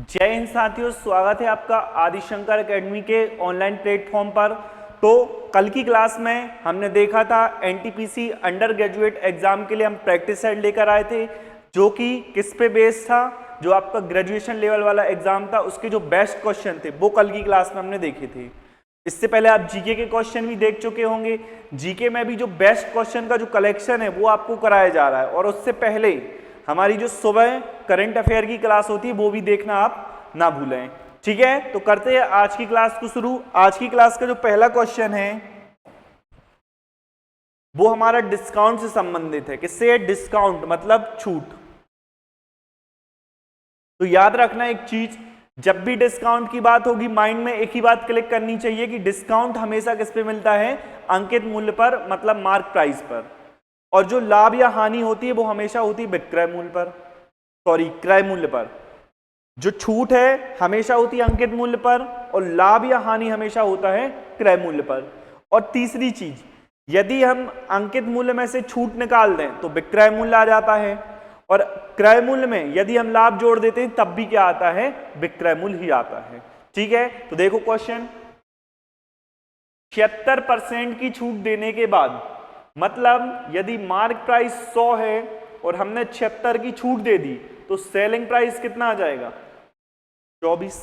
जय हिंद साथियों, स्वागत है आपका आदिशंकर एकेडमी के ऑनलाइन प्लेटफॉर्म पर। तो कल की क्लास में हमने देखा था एनटीपीसी अंडर ग्रेजुएट एग्जाम के लिए हम प्रैक्टिस सेट लेकर आए थे, जो कि किस पे बेस्ड था, जो आपका ग्रेजुएशन लेवल वाला एग्जाम था उसके जो बेस्ट क्वेश्चन थे वो कल की क्लास में हमने देखे थे। इससे पहले आप जीके के क्वेश्चन भी देख चुके होंगे। जीके में भी जो बेस्ट क्वेश्चन का जो कलेक्शन है वो आपको कराया जा रहा है, और उससे पहले हमारी जो सुबह करंट अफेयर की क्लास होती है वो भी देखना आप ना भूलें। ठीक है, तो करते हैं आज की क्लास को शुरू। आज की क्लास का जो पहला क्वेश्चन है वो हमारा डिस्काउंट से संबंधित है। किससे है? डिस्काउंट मतलब छूट। तो याद रखना एक चीज, जब भी डिस्काउंट की बात होगी माइंड में एक ही बात क्लिक करनी चाहिए कि डिस्काउंट हमेशा किस पे मिलता है? अंकित मूल्य पर, मतलब मार्क प्राइस पर। और जो लाभ या हानि होती है वो हमेशा होती है विक्रय मूल्य पर, सॉरी क्रय मूल्य पर। जो छूट है हमेशा होती है अंकित मूल्य पर, और लाभ या हानि हमेशा होता है क्रय मूल्य पर। और तीसरी चीज, यदि हम अंकित मूल्य में से छूट निकाल दें तो विक्रय मूल्य आ जाता है, और क्रय मूल्य में यदि हम लाभ जोड़ देते हैं तब भी क्या आता है? विक्रय मूल्य ही आता है। ठीक है, तो देखो क्वेश्चन, 76% की छूट देने के बाद, मतलब यदि मार्क प्राइस 100 है और हमने 76 की छूट दे दी तो सेलिंग प्राइस कितना आ जाएगा? 24।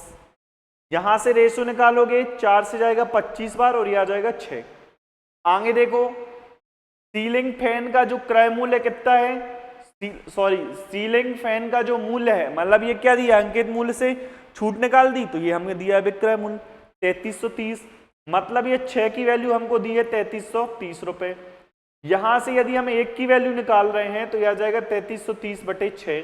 यहां से रेशो निकालोगे 4 से जाएगा 25 बार और ये आ जाएगा 6। आगे देखो, सीलिंग फैन का जो क्रय मूल्य कितना है? सीलिंग फैन का जो मूल्य है, मतलब ये क्या दिया? अंकित मूल्य से छूट निकाल दी तो ये हमने दिया है विक्रय मूल्य 3330। मतलब ये 6 की वैल्यू हमको दी है 3330 रुपए। यहां से यदि हम 1 की वैल्यू निकाल रहे हैं तो यह आ जाएगा 3330/6।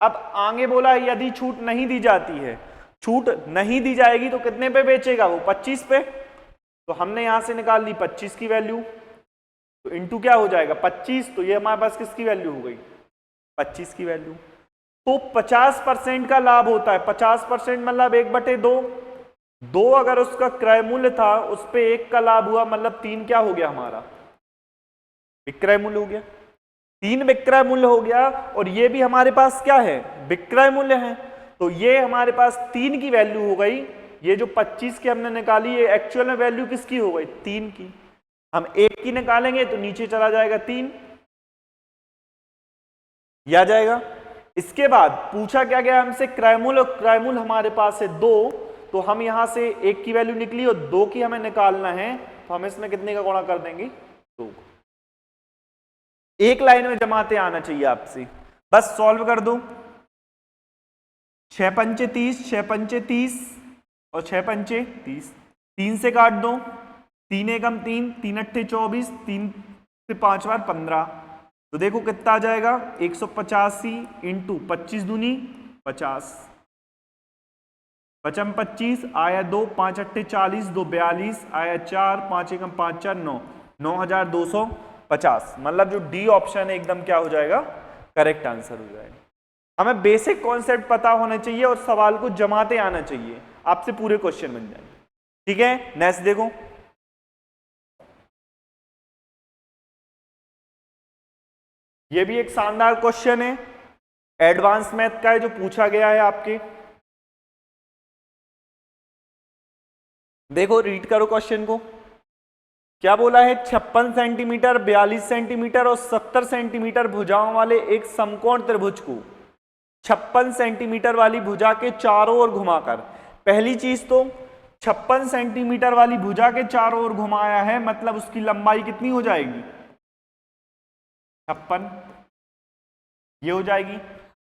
अब आगे बोला यदि छूट नहीं दी जाती है, छूट नहीं दी जाएगी तो कितने पे बेचेगा वो? 25 पे। तो हमने यहां से निकाल ली 25 की वैल्यू, तो इंटू क्या हो जाएगा? 25। तो ये हमारे पास किसकी वैल्यू हो गई? 25 की वैल्यू। तो 50% का लाभ होता है। 50% मतलब 1/2। 2 अगर उसका क्रय मूल्य था, उस पे 1 का लाभ हुआ, मतलब 3 क्या हो गया हमारा? विक्रय मूल्य हो गया। 3 विक्रय मूल्य हो गया, और ये भी हमारे पास क्या है? विक्रय मूल्य है। तो ये हमारे पास 3 की वैल्यू हो गई। ये जो 25 की हमने निकाली, ये एक्चुअल में वैल्यू किसकी हो गई? 3 की। हम 1 की निकालेंगे तो नीचे चला जाएगा 3, ये आ जाएगा। इसके बाद पूछा क्या गया हमसे? क्रय मूल्य, और क्रय मूल्य हमारे पास है 2। तो हम यहां से 1 की वैल्यू निकली और 2 की हमें निकालना है, तो हम इसमें कितने का गुणा कर देंगे? 2। एक लाइन में जमाते आना चाहिए आपसे, बस सॉल्व कर दो। 6 पंचे 30, 6 पंचे 30 और 6 पंचे 30, 3 से काट दो, 3 एकम 3, 3 अट्ठे 24, 3 से 5 बार 15। तो देखो कितना आ जाएगा? 185 इंटू 25 दूनी 50, पचम 25 आया 2, 5 अट्ठे 40, 2 42 आया 4, 5 एकम 5 4 9, 9250। मतलब जो डी ऑप्शन है एकदम क्या हो जाएगा? करेक्ट आंसर हो जाएगा। हमें बेसिक कॉन्सेप्ट पता होना चाहिए और सवाल को जमाते आना चाहिए, आपसे पूरे क्वेश्चन बन जाएंगे। ठीक है, नेक्स्ट देखो, ये भी एक शानदार क्वेश्चन है, एडवांस मैथ का है, जो पूछा गया है आपके। देखो रीड करो क्वेश्चन को, क्या बोला है? 56 सेंटीमीटर, 42 सेंटीमीटर और 70 सेंटीमीटर भुजाओं वाले एक समकोण त्रिभुज को 56 सेंटीमीटर वाली भुजा के चारों ओर घुमाकर, पहली चीज तो 56 सेंटीमीटर वाली भुजा के चारों ओर घुमाया है, मतलब उसकी लंबाई कितनी हो जाएगी? 56, ये हो जाएगी।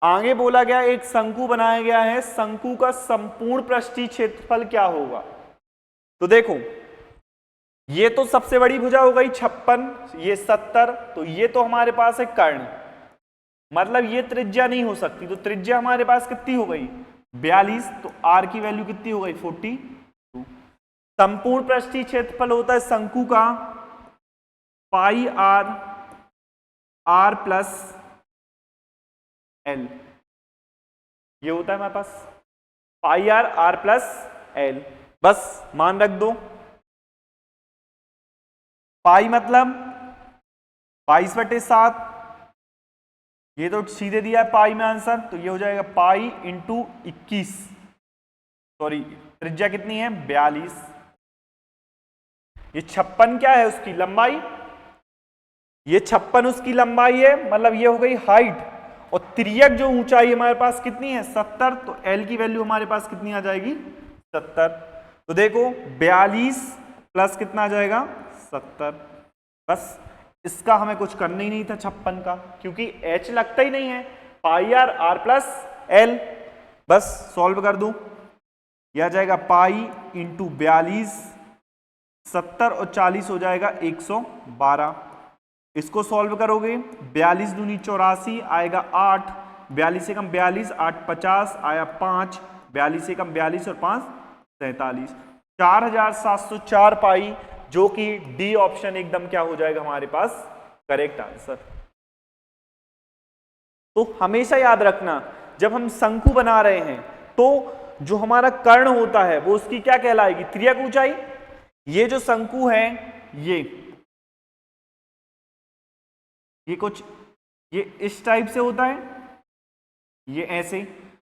आगे बोला गया एक शंकु बनाया गया है, शंकु का संपूर्ण पृष्ठीय क्षेत्रफल क्या होगा? तो देखो ये तो सबसे बड़ी भुजा हो गई 56, ये 70, तो ये तो हमारे पास है कर्ण, मतलब ये त्रिज्या नहीं हो सकती, तो त्रिज्या हमारे पास कितनी हो गई? 42। तो आर की वैल्यू कितनी हो गई? 42। संपूर्ण पृष्ठीय क्षेत्रफल होता है शंकु का पाई आर, आर प्लस एल, ये होता है हमारे पास पाई आर, आर प्लस एल। बस मान रख दो, पाई मतलब 22/7, ये तो सीधे दिया है पाई में आंसर, तो ये हो जाएगा पाई इंटू 21, सॉरी त्रिज्या कितनी है 42। ये 56 क्या है उसकी लंबाई, ये 56 उसकी लंबाई है, मतलब ये हो गई हाइट, और तिर्यक जो ऊंचाई हमारे पास कितनी है 70, तो एल की वैल्यू हमारे पास कितनी आ जाएगी 70। तो देखो 42 प्लस कितना आ जाएगा 70। बस इसका हमें कुछ करना ही नहीं था 56 का, क्योंकि h लगता ही नहीं है, पाई आर आर प्लस एल। बस सॉल्व कर दूं, यह आ जाएगा पाई इंटू 42, 70 और 40 हो जाएगा 112। इसको सॉल्व करोगे 42 दूनी 84 आएगा 8, 42 से कम 42, 8 50 आया 5, 42 से कम 42 और 5 47, 4704 पाई, जो कि डी ऑप्शन एकदम क्या हो जाएगा हमारे पास करेक्ट आंसर। तो हमेशा याद रखना जब हम शंकु बना रहे हैं तो जो हमारा कर्ण होता है वो उसकी क्या कहलाएगी तिर्यक ऊंचाई। ये जो शंकु है ये कुछ ये इस टाइप से होता है, ये ऐसे,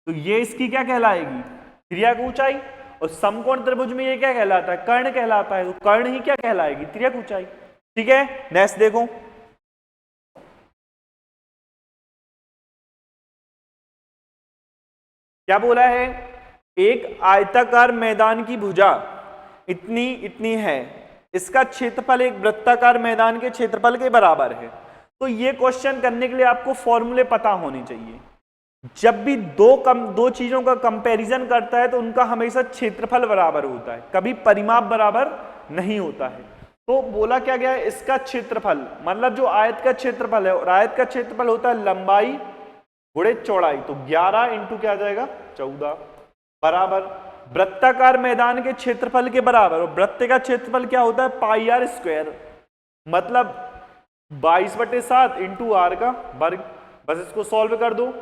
तो ये इसकी क्या कहलाएगी तिर्यक ऊंचाई, और समकोण त्रिभुज में ये क्या कहलाता है कर्ण कहलाता है, तो कर्ण ही क्या कहलाएगी तिर्यक ऊंचाई। ठीक है, नेक्स्ट देखो, क्या बोला है, एक आयताकार मैदान की भुजा इतनी इतनी है, इसका क्षेत्रफल एक वृत्ताकार मैदान के क्षेत्रफल के बराबर है। तो ये क्वेश्चन करने के लिए आपको फॉर्मूले पता होने चाहिए। जब भी दो चीजों का कंपैरिजन करता है तो उनका हमेशा क्षेत्रफल बराबर होता है, कभी परिमाप बराबर नहीं होता है। तो बोला क्या गया है, इसका क्षेत्रफल मतलब जो आयत का क्षेत्रफल है, और आयत का क्षेत्रफल होता है लंबाई गुणे चौड़ाई, तो 11 इंटू क्या आ जाएगा 14 बराबर वृत्ताकार मैदान के क्षेत्रफल के बराबर, और वृत्त का क्षेत्रफल क्या होता है पाई आर स्क्वायर, मतलब 22/7 इंटू आर का वर्ग। बस इसको सॉल्व कर दो,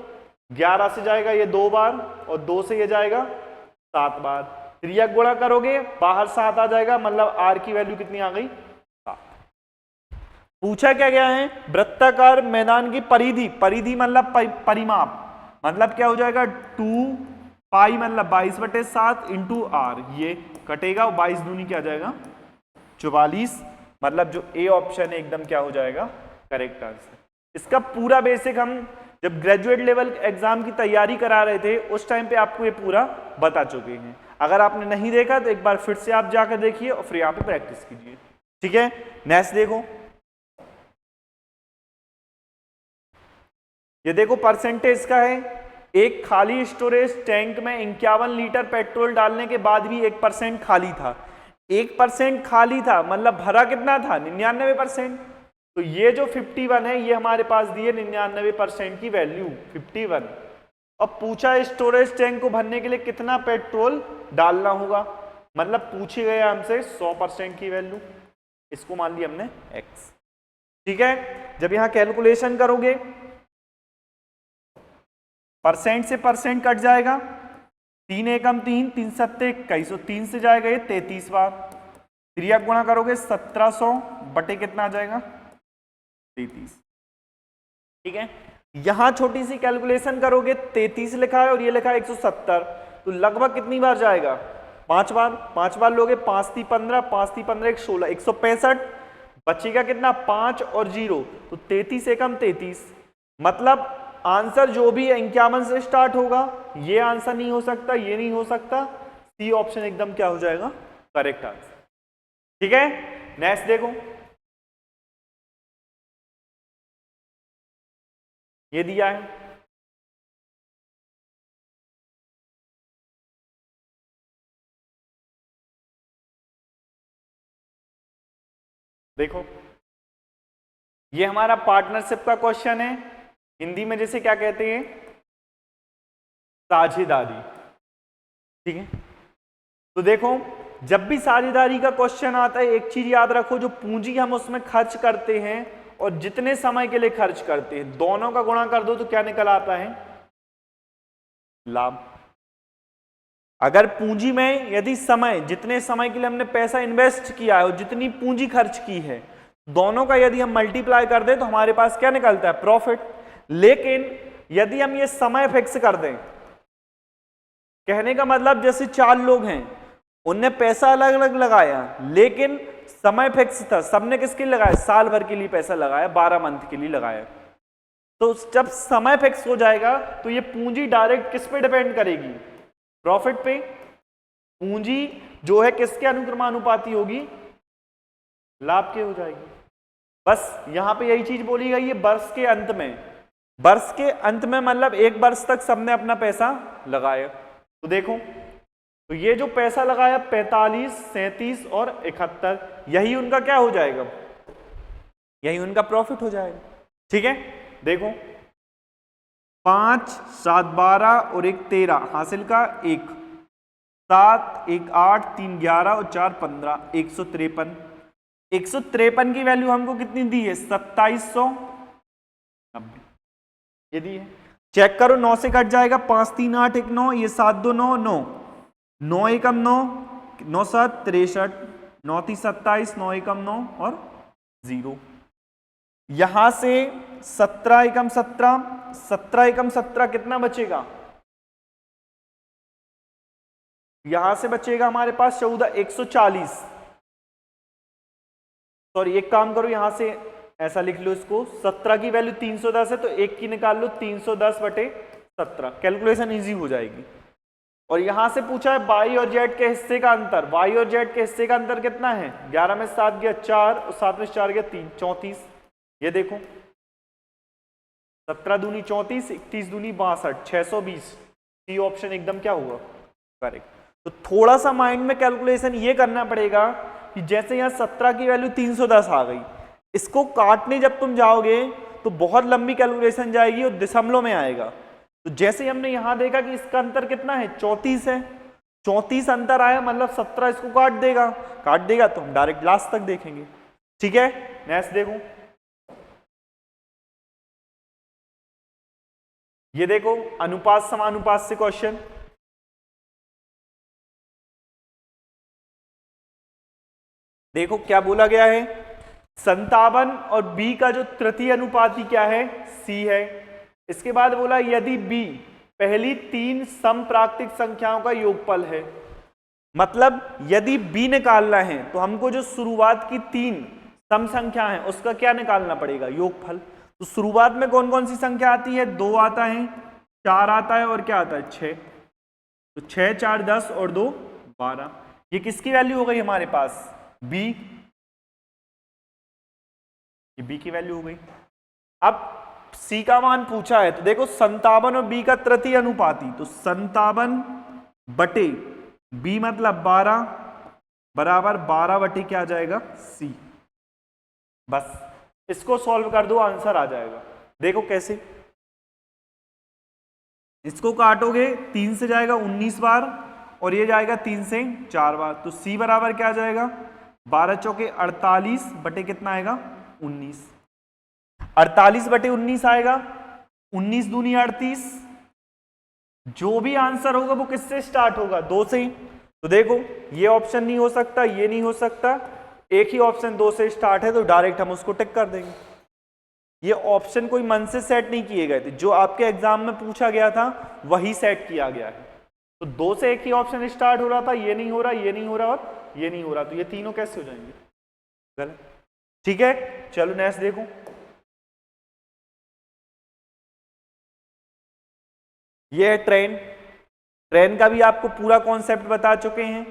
11 से जाएगा ये 2 बार और 2 से ये जाएगा 7 बार, त्रियक गुणा करोगे बाहर 7 आ जाएगा, मतलब आर की वैल्यू कितनी आ गई 7। पूछा क्या गया है, वृत्ताकार मैदान की परिधि, परिधि मतलब परिमाप, मतलब क्या हो जाएगा 2 पाई मतलब 22/7 इंटू आर, ये कटेगा, 22 दूनी क्या आ जाएगा 44, मतलब जो ए ऑप्शन है एकदम क्या हो जाएगा करेक्ट आंसर। इसका पूरा बेसिक हम जब ग्रेजुएट लेवल एग्जाम की तैयारी करा रहे थे उस टाइम पे आपको ये पूरा बता चुके हैं। अगर आपने नहीं देखा तो एक बार फिर से आप जाकर देखिए और फिर यहाँ पे प्रैक्टिस कीजिए। ठीक है, नेक्स्ट देखो, ये देखो परसेंटेज का है, एक खाली स्टोरेज टैंक में 51 लीटर पेट्रोल डालने के बाद भी 1% खाली था, 1% खाली था मतलब भरा कितना था 99%। तो ये जो 51 है ये हमारे पास दिए 99% की वैल्यू 51। अब पूछा स्टोरेज टैंक को भरने के लिए कितना पेट्रोल डालना होगा, मतलब पूछे गए हमसे 100% की वैल्यू, इसको मान लिया हमने x। ठीक है, जब यहां कैलकुलेशन करोगे परसेंट से परसेंट कट जाएगा, 3 एकम 3, 3 सत्ते 21, 3 से जाएगा ये 33 बार, त्रियक गुणा करोगे 1700 बटे कितना आ जाएगा 33। ठीक है, यहां छोटी सी कैलकुलेशन करोगे 33 लिखा है और ये लिखा है 170, तो लगभग कितनी बार जाएगा 5 बार, 5 बार लोगे 5 × 3 = 15, 5 × 3 = 15, 1 16, 165, बचेगा कितना 5 और 0, तो 33 एकम 33, मतलब आंसर जो भी 51 से स्टार्ट होगा ये आंसर नहीं हो सकता, ये नहीं हो सकता, सी ऑप्शन एकदम क्या हो जाएगा करेक्ट आंसर। ठीक है, नेक्स्ट देखो, ये दिया है देखो, ये हमारा पार्टनरशिप का क्वेश्चन है, हिंदी में जैसे क्या कहते हैं साझेदारी। ठीक है, तो देखो जब भी साझेदारी का क्वेश्चन आता है एक चीज याद रखो, जो पूंजी हम उसमें खर्च करते हैं और जितने समय के लिए खर्च करते हैं दोनों का गुणा कर दो तो क्या निकल आता है लाभ। अगर पूंजी में यदि समय, जितने समय के लिए हमने पैसा इन्वेस्ट किया है और जितनी पूंजी खर्च की है दोनों का यदि हम मल्टीप्लाई कर दें तो हमारे पास क्या निकलता है प्रॉफिट। लेकिन यदि हम ये समय फिक्स कर दें, कहने का मतलब जैसे 4 लोग हैं, उनने पैसा अलग अलग लगाया, लेकिन समय फिक्स था, सबने किसके लिए लगाया, साल भर के लिए पैसा लगाया, 12 मंथ के लिए लगाया। तो जब समय फिक्स हो जाएगा तो ये पूंजी डायरेक्ट किस पे डिपेंड करेगी, प्रॉफिट पे। पूंजी जो है किसके अनुक्रमानुपाती होगी, लाभ के हो जाएगी। बस यहां पे यही चीज बोली गई है, वर्ष के अंत में, वर्ष के अंत में मतलब 1 वर्ष तक सबने अपना पैसा लगाया। तो देखो, तो ये जो पैसा लगाया 45, 37 और 71, यही उनका क्या हो जाएगा, यही उनका प्रॉफिट हो जाएगा। ठीक है, देखो 5, 7, 12 और 1 13, हासिल का 1, 7, 1, 8, 3, 11 और 4, 15, 153। 153 की वैल्यू हमको कितनी दी है, 2790 ये दी है। चेक करो, 9 से कट जाएगा, 5, 3, 8, 1, 9, ये 7, 2, 9, 9, 9 एकम 9, 9 7 63, 9 3 27, 9 एकम 9 और 0। यहां से 17 एकम 17, 17 एकम 17 कितना बचेगा, यहां से बचेगा हमारे पास 14, 140। सॉरी, एक काम करो, यहां से ऐसा लिख लो इसको, 17 की वैल्यू 310 है तो 1 की निकाल लो, 310 बटे 17, कैलकुलेशन इजी हो जाएगी। और यहां से पूछा है वाई और जेड के हिस्से का अंतर, वाई और जेड के हिस्से का अंतर कितना है, 11 में 7 गया 4 और 7 में 4 गया 3, 34। ये देखो 17 दूनी 34, 31 दूनी 62, 620। सी ऑप्शन एकदम क्या हुआ, करेक्ट। तो थोड़ा सा माइंड में कैलकुलेशन ये करना पड़ेगा कि जैसे यहाँ 17 की वैल्यू 310 आ गई, इसको काटने जब तुम जाओगे तो बहुत लंबी कैलकुलेशन जाएगी और दशमलव में आएगा। तो जैसे हमने यहां देखा कि इसका अंतर कितना है, 34 है, 34 अंतर आया मतलब 17 इसको काट देगा तो हम डायरेक्ट लास्ट तक देखेंगे। ठीक है, नेक्स्ट देखो, ये देखो अनुपात समानुपात से क्वेश्चन। देखो क्या बोला गया है, 57 और बी का जो तृतीय अनुपाती क्या है, सी है। इसके बाद बोला यदि बी पहली 3 समप्राकृतिक संख्याओं का योगफल है, मतलब यदि बी निकालना है तो हमको जो शुरुआत की 3 सम संख्या है उसका क्या निकालना पड़ेगा, योगफल। तो शुरुआत में कौन कौन सी संख्या आती है, 2 आता है, 4 आता है और क्या आता है 6। तो 6, 4, 10 और 2, 12। ये किसकी वैल्यू हो गई हमारे पास, बी, ये बी की वैल्यू हो गई। अब सी का मान पूछा है तो देखो 57 और बी का तृतीय अनुपाती, तो 57 बटे बी मतलब 12 बराबर 12 बटे क्या आ जाएगा, सी। बस इसको सॉल्व कर दो, आंसर आ जाएगा। देखो कैसे, इसको काटोगे 3 से जाएगा 19 बार और ये जाएगा 3 से 4 बार, तो सी बराबर क्या आ जाएगा, 12 चौके 48 बटे कितना आएगा, 19। 48 बटे 19 आएगा, 19 दूनी 38। जो भी आंसर होगा वो किससे स्टार्ट होगा, 2 से। तो देखो ये ऑप्शन नहीं हो सकता, ये नहीं हो सकता, एक ही ऑप्शन 2 से स्टार्ट है तो डायरेक्ट हम उसको टिक कर देंगे। ये ऑप्शन कोई मन से सेट नहीं किए गए थे, जो आपके एग्जाम में पूछा गया था वही सेट किया गया है। तो 2 से एक ही ऑप्शन स्टार्ट हो रहा था, ये नहीं हो रहा, ये नहीं हो रहा और ये नहीं हो रहा, तो ये तीनों कैसे हो जाएंगे, गलत। ठीक है, चलो नेक्स्ट देखो, ये है ट्रेन। ट्रेन का भी आपको पूरा कॉन्सेप्ट बता चुके हैं।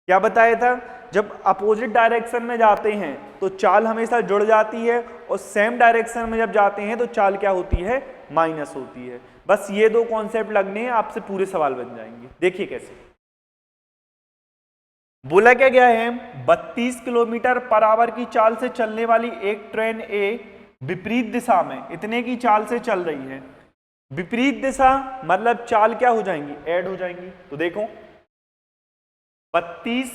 क्या बताया था, जब अपोजिट डायरेक्शन में जाते हैं तो चाल हमेशा जुड़ जाती है और सेम डायरेक्शन में जब जाते हैं तो चाल क्या होती है, माइनस होती है। बस ये 2 कॉन्सेप्ट लगने हैं, आपसे पूरे सवाल बन जाएंगे। देखिए कैसे बोला क्या गया है, 32 किलोमीटर पर आवर की चाल से चलने वाली एक ट्रेन ए विपरीत दिशा में इतने की चाल से चल रही है। विपरीत दिशा मतलब चाल क्या हो जाएंगी, ऐड हो जाएंगी। तो देखो 32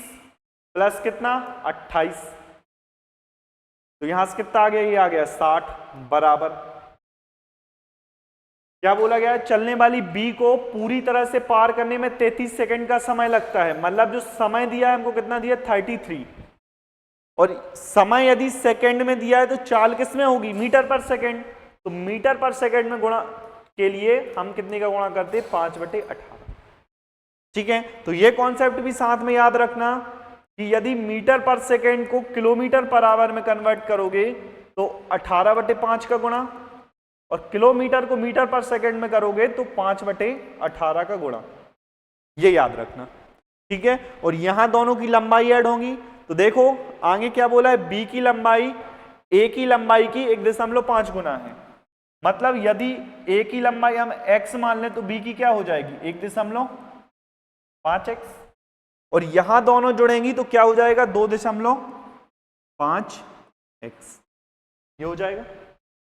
प्लस कितना 28, तो यहां से कितना आ गया, ये आ गया 60 बराबर क्या बोला गया, चलने वाली बी को पूरी तरह से पार करने में 33 सेकंड का समय लगता है। मतलब जो समय दिया है हमको कितना दिया, 33, और समय यदि सेकंड में दिया है तो चाल किस में होगी, मीटर पर सेकंड। तो मीटर पर सेकंड में गुणा के लिए हम कितने का गुणा करते हैं? 5/18। ठीक है, तो ये कॉन्सेप्ट भी साथ में याद रखना कि यदि मीटर पर सेकंड को किलोमीटर पर आवर में कन्वर्ट करोगे तो 18/5 का गुणा, और किलोमीटर को मीटर पर सेकंड में करोगे तो 5/18 का गुणा, ये याद रखना। ठीक है, और यहां दोनों की लंबाई ऐड होंगी। तो देखो आगे क्या बोला है, बी की लंबाई ए की लंबाई की 1.5 गुना है। मतलब यदि ए की लंबाई हम x मान लें तो बी की क्या हो जाएगी? 1.5x, और यहां दोनों जुड़ेंगी तो क्या हो जाएगा? 2.5x, ये हो जाएगा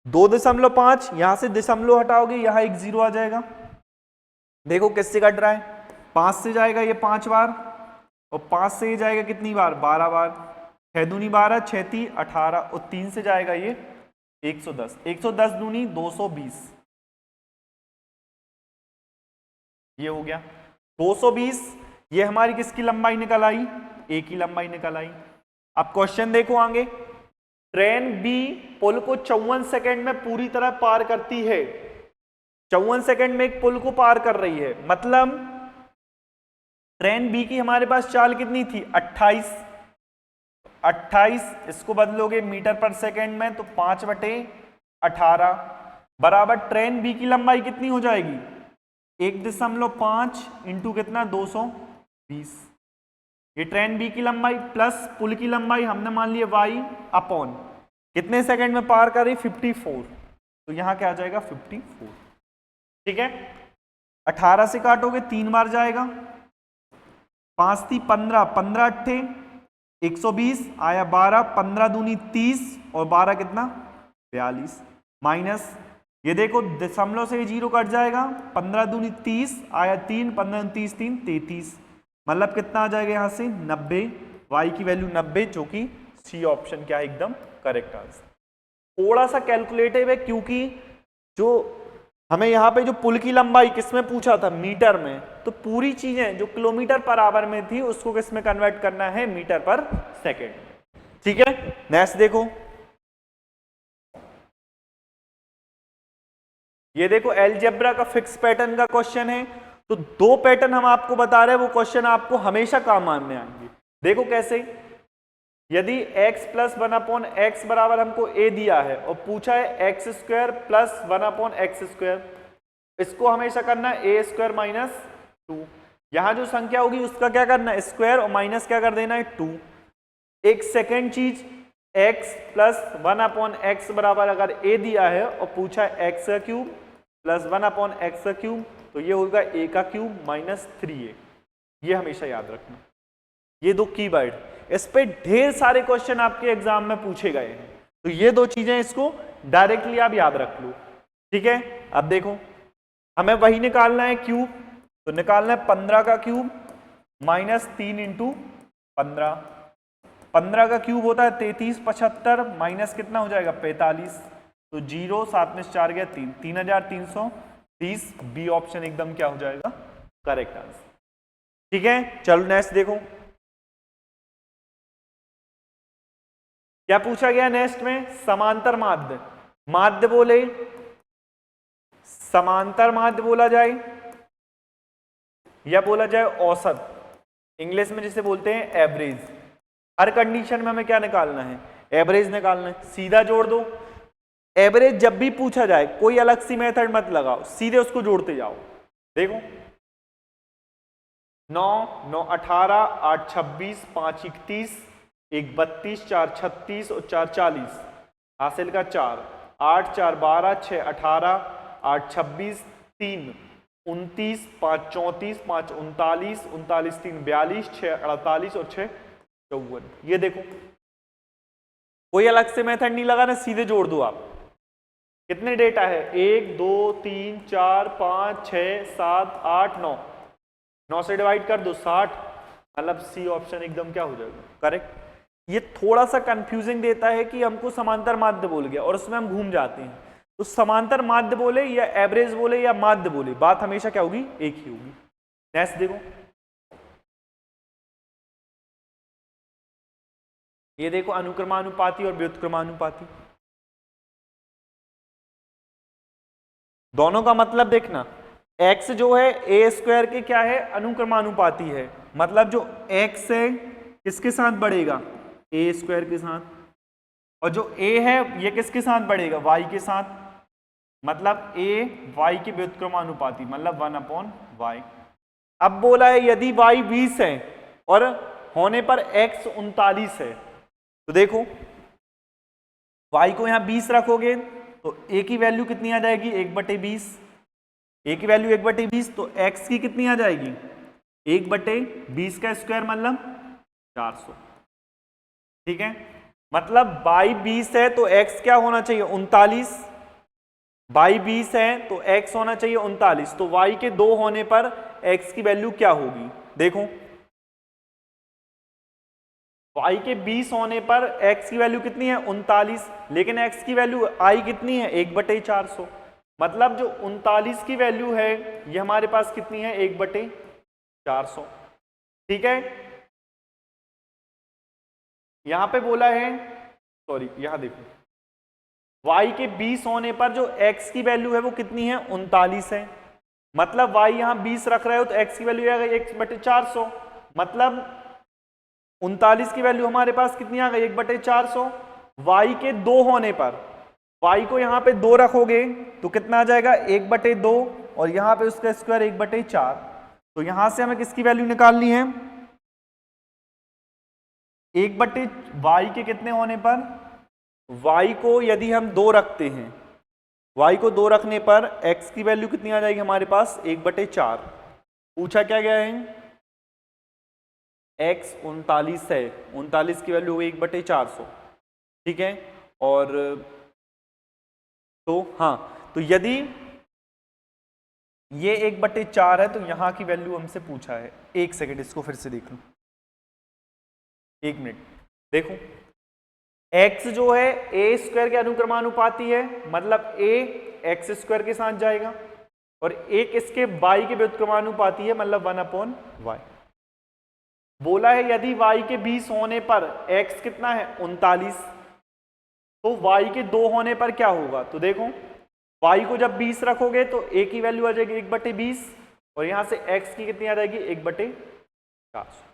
2.5। यहां से दशमलव हटाओगे, यहां एक 0 आ जाएगा। देखो किससे कट रहा है? 5 से जाएगा ये 5 बार, और 5 से ये जाएगा कितनी बार? 12 बार। 6 दूनी 12, 6 ती 18, और 3 से जाएगा ये 110। 110 दूनी 220, ये हो गया 220। ये हमारी किसकी लंबाई निकल आई? ए की लंबाई निकल आई। अब क्वेश्चन देखो आगे, ट्रेन बी पुल को 54 सेकंड में पूरी तरह पार करती है। 54 सेकंड में एक पुल को पार कर रही है, मतलब ट्रेन बी की हमारे पास चाल कितनी थी? 28। 28 इसको बदलोगे मीटर पर सेकंड में तो 5/18 बराबर ट्रेन बी की लंबाई कितनी हो जाएगी? 1.5 इंटू कितना? 220। ये ट्रेन बी की लंबाई प्लस पुल की लंबाई हमने मान लिया y अपॉन कितने सेकंड में पार कर रही? 54। तो यहां क्या आ जाएगा? 54। ठीक है, 18 से काटोगे 3 बार जाएगा, 5 ती 15, 15 अट्ठे 120 आया 12, 15 दूनी 30, और 12 कितना? 42 माइनस, ये देखो दशमलव से 0 कट जाएगा, 15 दूनी 30 आया 3, 15 दूनी 30, 3 33, मतलब कितना आ जाएगा यहां से? 90। y की वैल्यू 90, जो कि सी ऑप्शन क्या है? एकदम करेक्ट आंसर। थोड़ा सा कैलकुलेटिव है क्योंकि जो हमें यहाँ पे जो पुल की लंबाई किसमें पूछा था? मीटर में। तो पूरी चीजें जो किलोमीटर पर आवर में थी उसको किसमें कन्वर्ट करना है? मीटर पर सेकेंड। ठीक है, नेक्स्ट देखो, ये देखो अलजेब्रा का फिक्स पैटर्न का क्वेश्चन है। तो 2 पैटर्न हम आपको बता रहे हैं, वो क्वेश्चन आपको हमेशा काम में आएंगे। देखो कैसे, यदि x प्लस 1/x बराबर हमको a दिया है और पूछा है x² प्लस 1/x², इसको हमेशा करना है a² माइनस 2। यहां जो संख्या होगी उसका क्या करना है? स्क्वायर, और माइनस क्या कर देना है? 2। एक सेकेंड चीज, x प्लस 1/x बराबर अगर a दिया है और पूछा है x³ प्लस 1/x³, तो ये होगा a का क्यूब माइनस 3a। ये हमेशा याद रखना, ये 2 कीवर्ड, इस पे ढेर सारे क्वेश्चन आपके एग्जाम में पूछे गए हैं। तो ये 2 चीजें इसको डायरेक्टली आप याद रख लो। ठीक है, अब देखो हमें वही निकालना है क्यूब, तो निकालना है 15 का क्यूब माइनस 3 इंटू 15। 15 का क्यूब होता है 33, 75 माइनस कितना हो जाएगा? 45। तो 0, 7 में 4 गया 3, 3330। बी ऑप्शन एकदम क्या हो जाएगा? Correct answer. ठीक है, चलो नेक्स्ट देखो क्या पूछा गया नेक्स्ट में। समांतर माध्य, माध्य बोले समांतर माध्य बोला जाए या बोला जाए औसत, इंग्लिश में जिसे बोलते हैं एवरेज। हर कंडीशन में हमें क्या निकालना है? एवरेज निकालना है। सीधा जोड़ दो, एवरेज जब भी पूछा जाए कोई अलग सी मेथड मत लगाओ, सीधे उसको जोड़ते जाओ। देखो 9, 9 18, 8 26, 5 31, 1 32, 4 36 और 4 40, हासिल का 4, 8 4 12, 6 18, 8 26, 3 29, 5 34, 5 39, 39 3 42, 6 48 और 6 54। ये देखो कोई अलग से मेथड नहीं लगाना, सीधे जोड़ दो आप। कितने डेटा है? 1 2 3 4 5 6 7 8 9, 9 से डिवाइड कर दो 60, मतलब सी ऑप्शन एकदम क्या हो जाएगा? करेक्ट। ये थोड़ा सा कंफ्यूजिंग देता है कि हमको समांतर माध्य बोल गया और उसमें हम घूम जाते हैं। तो समांतर माध्य बोले या एवरेज बोले या माध्य बोले, बात हमेशा क्या होगी? एक ही होगी। नेक्स्ट देखो, ये देखो अनुक्रमानुपाती और व्युत्क्रमानुपाती। दोनों का मतलब देखना, x जो है a स्क्वायर के क्या है, अनुक्रमानुपाती है, मतलब जो x है किसके साथ बढ़ेगा, a स्क्वायर के साथ, और जो a है ये किसके साथ बढ़ेगा, y के साथ, मतलब a y के व्युत्क्रमानुपाती, मतलब 1/y। अब बोला है यदि y 20 है और होने पर x 39 है, तो देखो y को यहां 20 रखोगे तो a की वैल्यू कितनी आ जाएगी, 1/20, a की वैल्यू 1/20, तो x की कितनी आ जाएगी, 1/20 का स्क्वायर मतलब 400। ठीक है, मतलब y 20 है तो x क्या होना चाहिए, 39, y 20 है तो x होना चाहिए 39, तो y के 2 होने पर x की वैल्यू क्या होगी, देखो y के 20 होने पर x की वैल्यू कितनी है, 39, लेकिन x की वैल्यू i कितनी है, 1/400, मतलब जो 39 की वैल्यू है ये हमारे पास कितनी है, 1/400। ठीक है, यहां पे बोला है, सॉरी यहां देखो, y के 20 होने पर जो x की वैल्यू है वो कितनी है, 39 है, मतलब y यहां 20 रख रहे हो तो x की वैल्यू आ गई 1/400, मतलब 39 की वैल्यू हमारे पास कितनी आ गई, 1/400। y के 2 होने पर, y को यहां पे 2 रखोगे तो कितना आ जाएगा, 1/2, और यहां पे उसका स्क्वायर 1/4, तो यहां से हमें किसकी वैल्यू निकालनी है, y के कितने होने पर, y को यदि हम 2 रखते हैं, y को 2 रखने पर x की वैल्यू कितनी आ जाएगी हमारे पास, 1/4। पूछा क्या गया है, x 39 है, 39 की वैल्यू हुई 1/400। ठीक है, और तो हाँ, तो यदि ये 1/4 है तो यहां की वैल्यू हमसे पूछा है, एक सेकेंड इसको फिर से देख लो, 1 मिनट, देखो x जो है a स्क्वायर के अनुक्रमानुपाती है, मतलब a x स्क्वायर के साथ जाएगा, और एक इसके y के व्युत्क्रमानुपाती है, मतलब 1/y। बोला है यदि y के 20 होने पर x कितना है, 39, तो y के 2 होने पर क्या होगा, तो देखो y को जब 20 रखोगे तो a की वैल्यू आ जाएगी 1/20, और यहां से x की कितनी आ जाएगी, 1/400,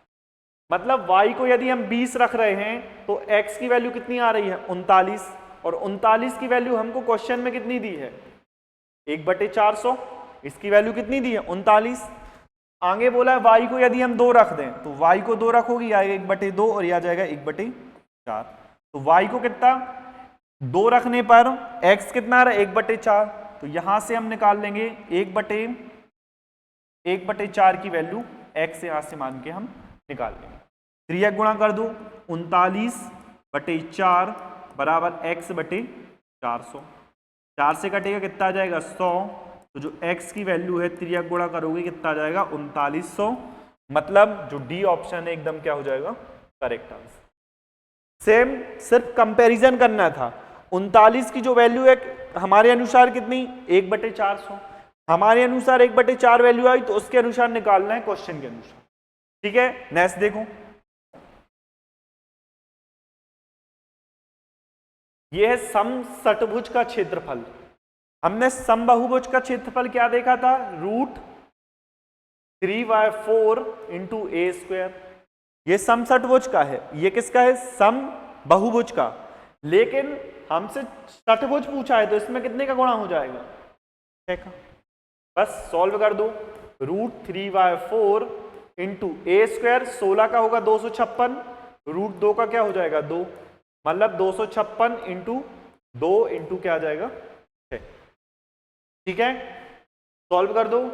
मतलब y को यदि हम 20 रख रहे हैं तो x की वैल्यू कितनी आ रही है, 39, और 39 की वैल्यू हमको क्वेश्चन में कितनी दी है, 1/400, इसकी वैल्यू कितनी दी है, 39। आगे बोला है y को यदि हम 2 रख दें, तो y को 2 रखोगे आएगा 1/2 और यह आ जाएगा 1/4, तो y को कितना 2 रखने पर x कितना आ रहा है, 1/4, तो यहां से हम निकाल लेंगे 1/4 की वैल्यू x यहां से मान के हम निकाल लेंगे, 3 गुणा कर दो, 39/4 बराबर x/400, 4 से कटेगा कितना आ जाएगा, 100, तो जो x की वैल्यू है 3 गुणा करोगे कितना आ जाएगा, 3900, मतलब जो डी ऑप्शन है एकदम क्या हो जाएगा, करेक्ट आंसर। सेम सिर्फ कंपैरिजन करना था, 39 की जो वैल्यू है हमारे अनुसार कितनी, 1/400, हमारे अनुसार 1/4 वैल्यू आई तो उसके अनुसार निकालना है क्वेश्चन के अनुसार। ठीक है, नेक्स्ट देखो, यह है समषटभुज का क्षेत्रफल। हमने समबाहुभुज का क्षेत्रफल क्या देखा था, √3/4 इंटू ए स्क्वायर, ये समषटभुज का है, ये किसका है, समबाहुभुज का, लेकिन हमसे षटभुज पूछा है तो इसमें कितने का गुणा हो जाएगा, 6 का, बस सॉल्व कर दो, √3/4 इंटू ए स्क्वायर, 16 का होगा 256, √2 का क्या हो जाएगा, 2, मतलब 256 इंटू 2 इंटू क्या आ जाएगा, 6। ठीक है, सॉल्व कर दो,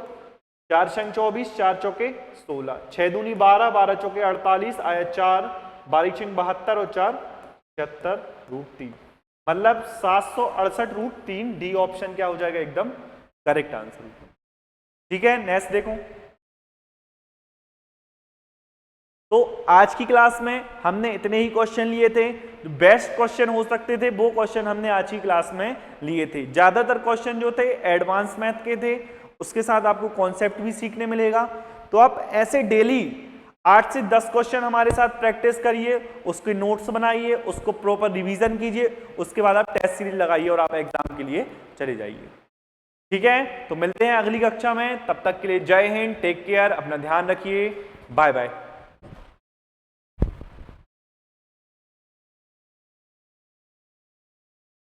4 छंग 24, 4 चौके 16, 6 दूनी 12, 12 चौके 48, आया 4, 12 छंग 72 और 4 76, √3, मतलब 768 √3, डी ऑप्शन क्या हो जाएगा, एकदम करेक्ट आंसर। ठीक है, नेक्स्ट देखो, तो आज की क्लास में हमने इतने ही क्वेश्चन लिए थे, जो बेस्ट क्वेश्चन हो सकते थे वो क्वेश्चन हमने आज की क्लास में लिए थे। ज्यादातर क्वेश्चन जो थे एडवांस मैथ के थे, उसके साथ आपको कॉन्सेप्ट भी सीखने मिलेगा। तो आप ऐसे डेली 8 से 10 क्वेश्चन हमारे साथ प्रैक्टिस करिए, उसके नोट्स बनाइए, उसको प्रॉपर रिवीजन कीजिए, उसके बाद आप टेस्ट सीरीज लगाइए और आप एग्जाम के लिए चले जाइए। ठीक है, तो मिलते हैं अगली कक्षा में, तब तक के लिए जय हिंद, टेक केयर, अपना ध्यान रखिए, बाय बाय।